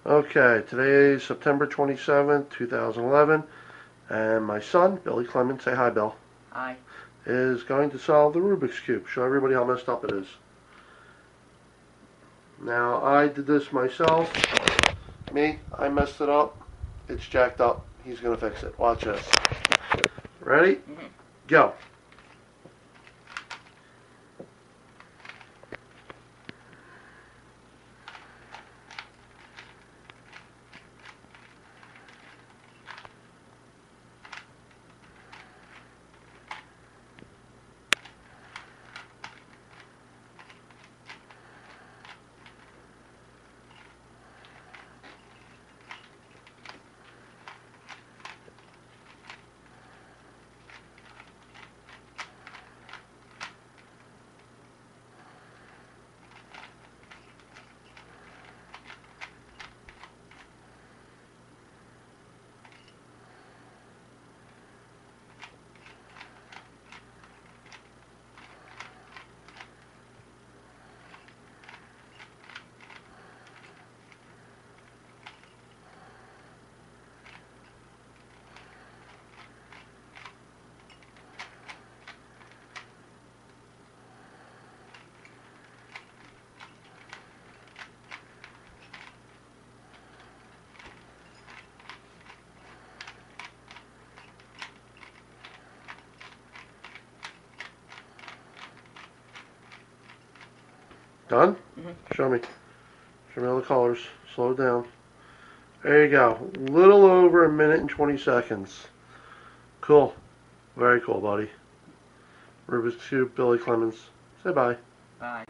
Okay, today is September 27th, 2011, and my son, Billy Clemens, say hi, Bill, Hi. is going to solve the Rubik's Cube. Show everybody how messed up it is. Now, I did this myself. I messed it up. It's jacked up. He's going to fix it. Watch this. Ready? Go. Done? Show me. Show me all the colors. Slow down. There you go. Little over 1 minute and 20 seconds. Cool. Very cool, buddy. Rubik's Cube, Billy Clemens. Say bye. Bye.